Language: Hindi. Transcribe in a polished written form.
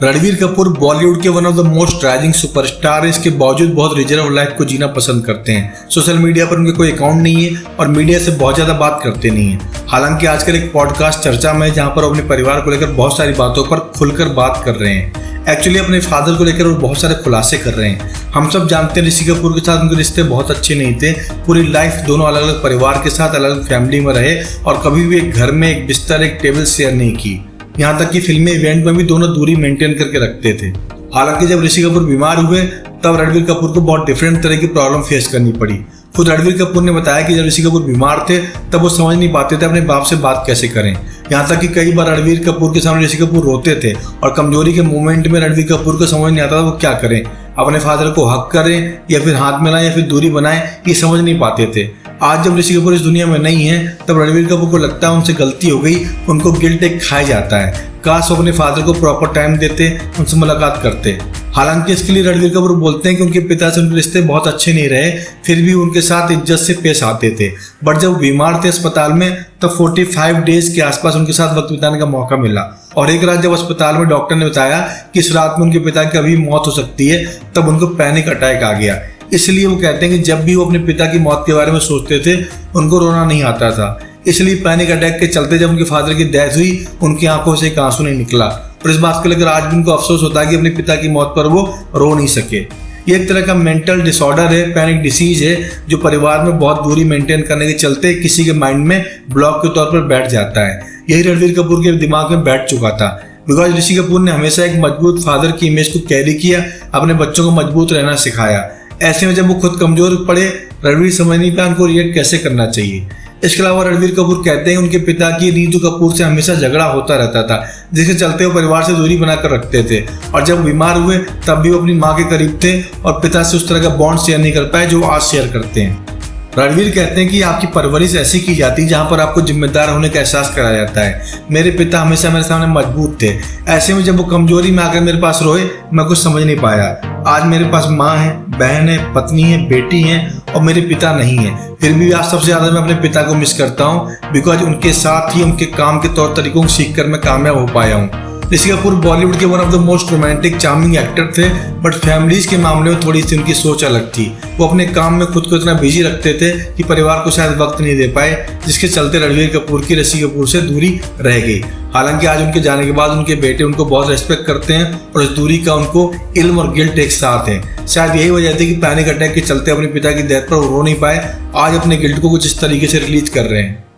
रणबीर कपूर बॉलीवुड के one of the most rising superstar है। इसके बावजूद बहुत रिजर्व लाइफ को जीना पसंद करते हैं। सोशल मीडिया पर उनके कोई अकाउंट नहीं है और मीडिया से बहुत ज़्यादा बात करते नहीं हैं। हालांकि आजकल एक पॉडकास्ट चर्चा में है जहां पर अपने परिवार को लेकर बहुत सारी बातों पर खुलकर बात कर रहे हैं। एक्चुअली अपने फादर को लेकर वो बहुत सारे खुलासे कर रहे हैं। हम सब जानते हैं ऋषि कपूर के साथ उनके रिश्ते बहुत अच्छे नहीं थे। पूरी लाइफ दोनों अलग अलग परिवार के साथ अलग अलग फैमिली में रहे और कभी भी एक घर में एक बिस्तर एक टेबल शेयर नहीं की। यहाँ तक कि फिल्मी इवेंट में भी दोनों दूरी मेंटेन करके रखते थे। हालांकि जब ऋषि कपूर बीमार हुए तब रणबीर कपूर को बहुत डिफरेंट तरह की प्रॉब्लम फेस करनी पड़ी। खुद रणबीर कपूर ने बताया कि जब ऋषि कपूर बीमार थे तब वो समझ नहीं पाते थे अपने बाप से बात कैसे करें। यहाँ तक कि कई बार रणबीर कपूर के सामने ऋषि कपूर रोते थे और कमजोरी के मोमेंट में रणबीर कपूर को समझ नहीं आता था वो क्या करें, अपने फादर को हक करें या फिर हाथ मिलाएं या फिर दूरी बनाएं, ये समझ नहीं पाते थे। आज जब ऋषि कपूर इस दुनिया में नहीं है तब रणबीर कपूर को लगता है उनसे गलती हो गई, उनको गिल्ट एक खाया जाता है। काश वो अपने फादर को प्रॉपर टाइम देते, उनसे मुलाकात करते। हालांकि इसके लिए रणबीर कपूर बोलते हैं कि उनके पिता से उनके रिश्ते बहुत अच्छे नहीं रहे, फिर भी उनके साथ इज्जत से पेश आते थे। बट जब बीमार थे अस्पताल में तब 45 डेज के आसपास उनके साथ वक्त बिताने का मौका मिला। और एक रात जब अस्पताल में डॉक्टर ने बताया कि इस रात में उनके पिता की अभी मौत हो सकती है तब उनको पैनिक अटैक आ गया। इसलिए वो कहते हैं कि जब भी वो अपने पिता की मौत के बारे में सोचते थे उनको रोना नहीं आता था। इसलिए पैनिक अटैक के चलते जब उनके फादर की डेथ हुई उनकी आंखों से एक आंसू नहीं निकला और इस बात को लेकर आज भी उनको अफसोस होता है कि अपने पिता की मौत पर वो रो नहीं सके। ये एक तरह का मेंटल डिसऑर्डर है, पैनिक डिसीज है जो परिवार में बहुत दूरी मेंटेन करने के चलते किसी के माइंड में ब्लॉक के तौर पर बैठ जाता है। यही रणबीर कपूर के दिमाग में बैठ चुका था। बिकॉज ऋषि कपूर ने हमेशा एक मजबूत फादर की इमेज को कैरी किया, अपने बच्चों को मजबूत रहना सिखाया। ऐसे में जब वो खुद कमजोर पड़े रणबीर समझ नहीं पाया उनको रिएक्ट कैसे करना चाहिए। इसके अलावा रणबीर कपूर कहते हैं उनके पिता की नीतू कपूर से हमेशा झगड़ा होता रहता था, जिसके चलते वो परिवार से दूरी बनाकर रखते थे। और जब बीमार हुए तब भी वो अपनी माँ के करीब थे और पिता से उस तरह का बॉन्ड शेयर नहीं कर पाए जो आज शेयर करते हैं। रणबीर कहते हैं कि आपकी परवरिश ऐसी की जाती है जहाँ पर आपको जिम्मेदार होने का एहसास कराया जाता है। मेरे पिता हमेशा मेरे सामने मजबूत थे, ऐसे में जब वो कमजोरी में आकर मेरे पास रोए मैं कुछ समझ नहीं पाया। आज मेरे पास माँ है, बहन है, पत्नी है, बेटी है और मेरे पिता नहीं है। फिर भी आज सबसे ज़्यादा मैं अपने पिता को मिस करता हूँ बिकॉज उनके साथ ही उनके काम के तौर तरीकों को सीख कर मैं कामयाब हो पाया हूँ। ऋषि कपूर बॉलीवुड के one of the most romantic charming actor थे, बट फैमिलीज के मामले में थोड़ी सी उनकी सोच अलग थी। वो अपने काम में खुद को इतना बिजी रखते थे कि परिवार को शायद वक्त नहीं दे पाए, जिसके चलते रणबीर कपूर की ऋषि कपूर से दूरी रह गई। हालांकि आज उनके जाने के बाद उनके बेटे उनको बहुत रेस्पेक्ट करते हैं और इस दूरी का उनको इल्म और गिल्ट एक साथ है। शायद यही वजह थी कि पैनिक अटैक के चलते अपने पिता की डेथ पर रो नहीं पाए। आज अपने गिल्ट को कुछ इस तरीके से रिलीज कर रहे हैं।